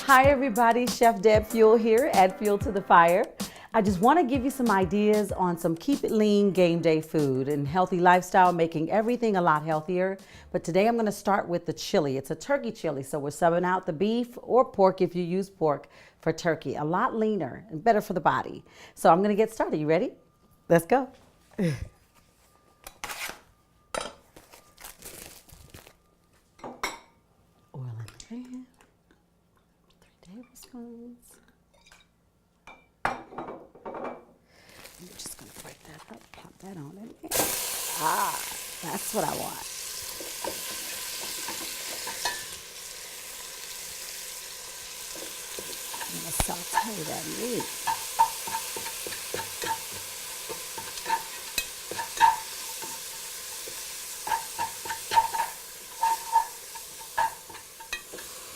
Hi everybody, Chef Deb Fewell here at Fuel to the Fire. I just want to give you some ideas on some keep it lean game day food and healthy lifestyle, making everything a lot healthier. But today I'm going to start with the chili. It's a turkey chili, so we're subbing out the beef or pork if you use pork for turkey. A lot leaner and better for the body. So I'm going to get started. You ready? Let's go. Oil in the pan. 3 tablespoons. I'm just going to break that up, pop that on in there. Ah, that's what I want. I'm going to saute that meat.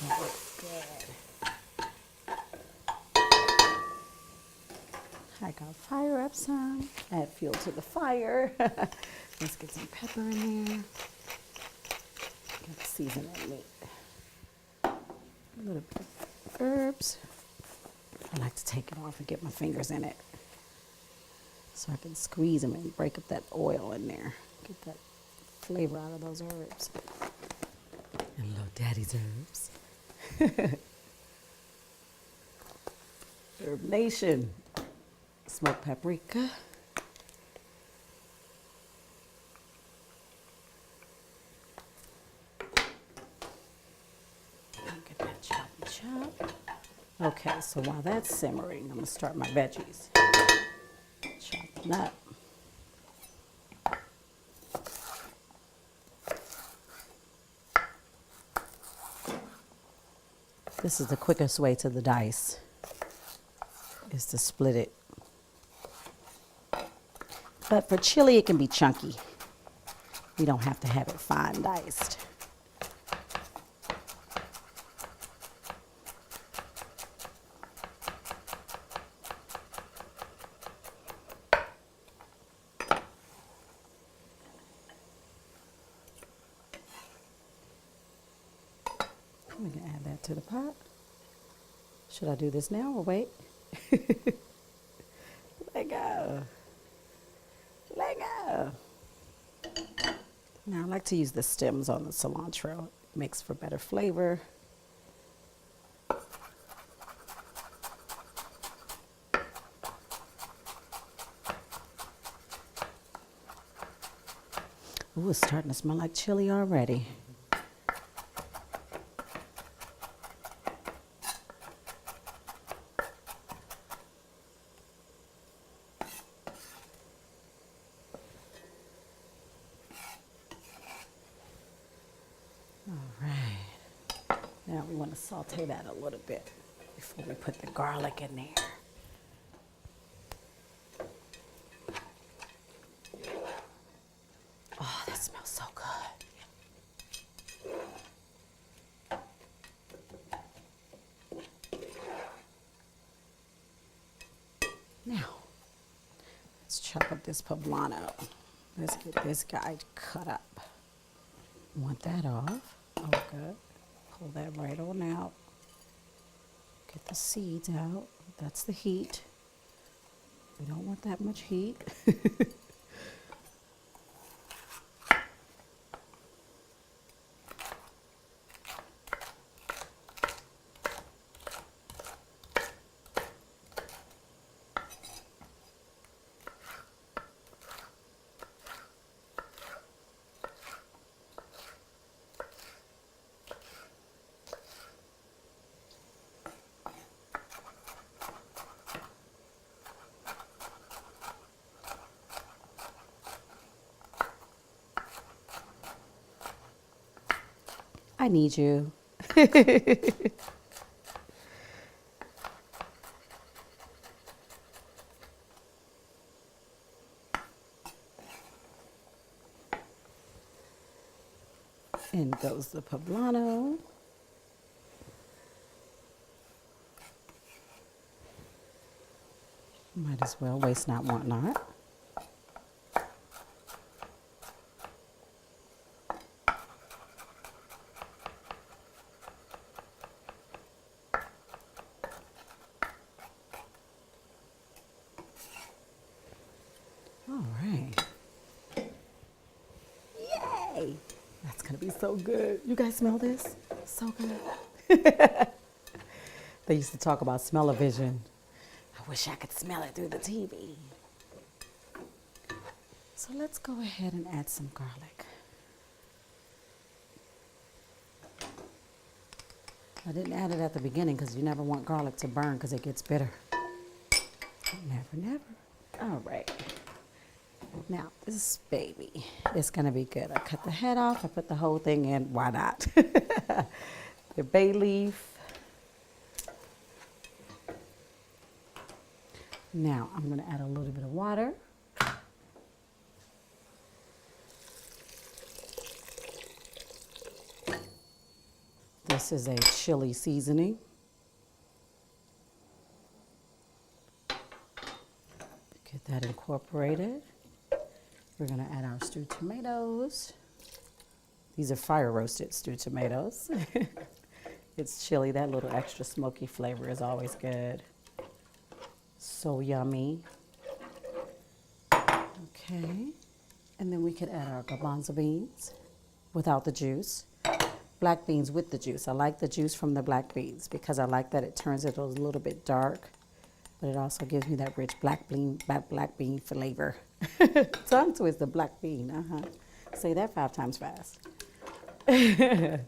That looks good. I gotta fire up some, add fuel to the fire. Let's get some pepper in there. Gotta season that meat. A little bit of herbs. I like to take it off and get my fingers in it so I can squeeze them and break up that oil in there. Get that flavor out of those herbs. And little daddy's herbs. Herb Nation. Smoked paprika. Get that chop. Okay, so while that's simmering, I'm going to start my veggies. Chop them up. This is the quickest way to the dice, is to split it. But for chili, it can be chunky. We don't have to have it fine diced. We can add that to the pot. Should I do this now or wait? Let go. Let go. Now I like to use the stems on the cilantro. It makes for better flavor. Ooh, it's starting to smell like chili already. All right. Now we want to saute that a little bit before we put the garlic in there. Oh, that smells so good. Now, let's chop up this poblano. Let's get this guy cut up. Want that off. Oh, good. Pull that right on out. Get the seeds out. That's the heat. We don't want that much heat. I need you. In goes the poblano. Might as well waste not, want not. All right. Yay! That's gonna be so good. You guys smell this? So good. They used to talk about smell-o-vision. I wish I could smell it through the TV. So let's go ahead and add some garlic. I didn't add it at the beginning because you never want garlic to burn because it gets bitter. Never, never. All right. Now, this baby is going to be good. I cut the head off. I put the whole thing in. Why not? The bay leaf. Now, I'm going to add a little bit of water. This is a chili seasoning. Get that incorporated. We're going to add our stewed tomatoes. These are fire roasted stewed tomatoes. It's chili. That little extra smoky flavor is always good. So yummy. Okay. And then we could add our garbanzo beans without the juice. Black beans with the juice. I like the juice from the black beans because I like that it turns it a little bit dark, but it also gives me that rich black bean flavor. Tongue twister, black bean. Say that 5 times fast. Good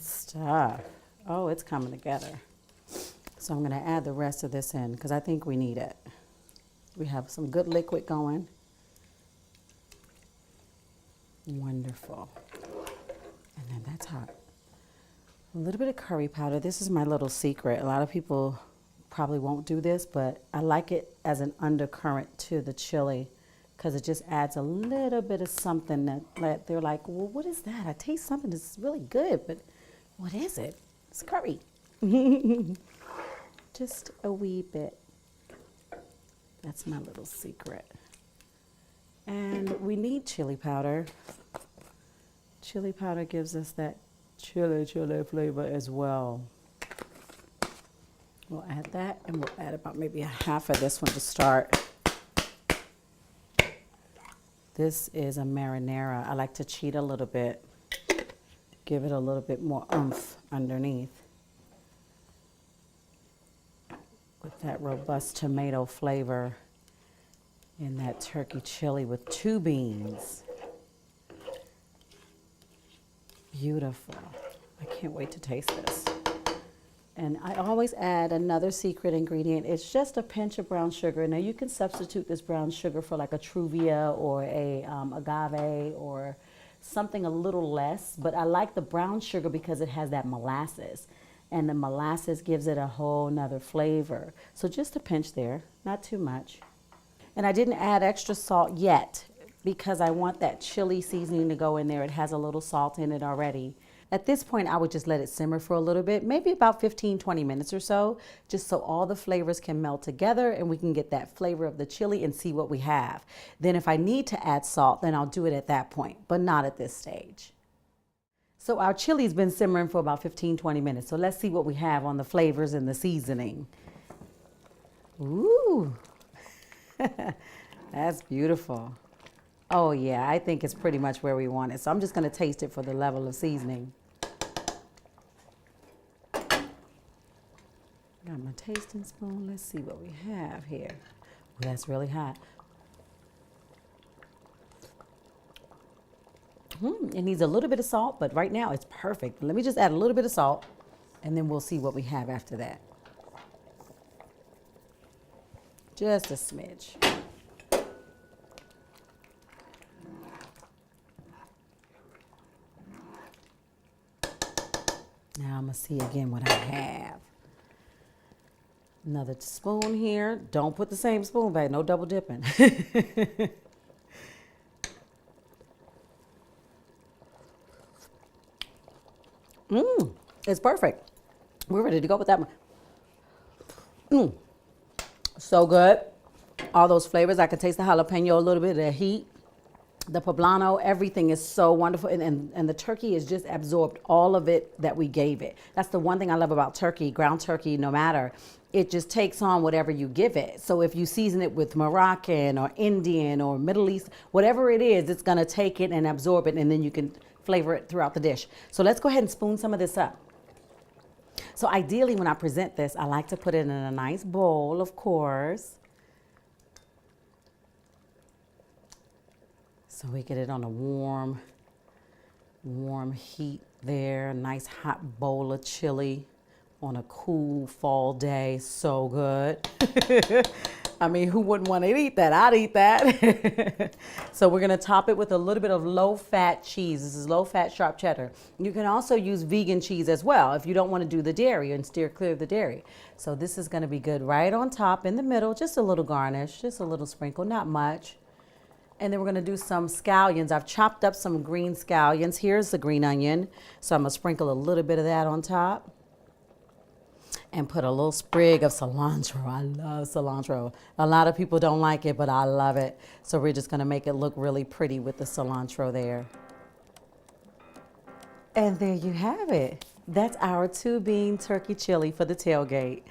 stuff. Oh, it's coming together. So I'm going to add the rest of this in because I think we need it. We have some good liquid going. Wonderful. And then that's hot. A little bit of curry powder. This is my little secret. A lot of people probably won't do this, but I like it as an undercurrent to the chili because it just adds a little bit of something that they're like, well, what is that? I taste something that's really good, but what is it? It's curry. Just a wee bit. That's my little secret. And we need chili powder. Chili powder gives us that chili flavor as well. We'll add that, and we'll add about maybe a half of this one to start. This is a marinara. I like to cheat a little bit, give it a little bit more oomph underneath with that robust tomato flavor and that turkey chili with 2 beans. Beautiful. I can't wait to taste this. And I always add another secret ingredient. It's just a pinch of brown sugar. Now you can substitute this brown sugar for like a Truvia or a agave or something a little less. But I like the brown sugar because it has that molasses. And the molasses gives it a whole nother flavor. So just a pinch there, not too much. And I didn't add extra salt yet because I want that chili seasoning to go in there. It has a little salt in it already. At this point, I would just let it simmer for a little bit, maybe about 15-20 minutes or so, just so all the flavors can melt together and we can get that flavor of the chili and see what we have. Then if I need to add salt, then I'll do it at that point, but not at this stage. So our chili's been simmering for about 15-20 minutes, so let's see what we have on the flavors and the seasoning. Ooh, that's beautiful. Oh yeah, I think it's pretty much where we want it. So I'm just gonna taste it for the level of seasoning. Got my tasting spoon. Let's see what we have here. Oh, that's really hot. It needs a little bit of salt, but right now it's perfect. Let me just add a little bit of salt and then we'll see what we have after that. Just a smidge. Now I'm gonna see again what I have. Another spoon here. Don't put the same spoon back, no double dipping. It's perfect. We're ready to go with that one. So good. All those flavors. I can taste the jalapeno, a little bit of the heat. The poblano, everything is so wonderful. And the turkey has just absorbed all of it that we gave it. That's the one thing I love about turkey, ground turkey, no matter. It just takes on whatever you give it. So if you season it with Moroccan or Indian or Middle East, whatever it is, it's going to take it and absorb it, and then you can flavor it throughout the dish. So let's go ahead and spoon some of this up. So ideally, when I present this, I like to put it in a nice bowl, of course. So we get it on a warm heat there. A nice hot bowl of chili on a cool fall day. So good. I mean, who wouldn't want to eat that? I'd eat that. So we're going to top it with a little bit of low-fat cheese. This is low-fat sharp cheddar. You can also use vegan cheese as well if you don't want to do the dairy and steer clear of the dairy. So this is going to be good right on top in the middle. Just a little garnish, just a little sprinkle, not much. And then we're going to do some scallions. I've chopped up some green scallions. Here's the green onion. So I'm going to sprinkle a little bit of that on top. And put a little sprig of cilantro. I love cilantro. A lot of people don't like it, but I love it. So we're just going to make it look really pretty with the cilantro there. And there you have it. That's our 2-bean turkey chili for the tailgate.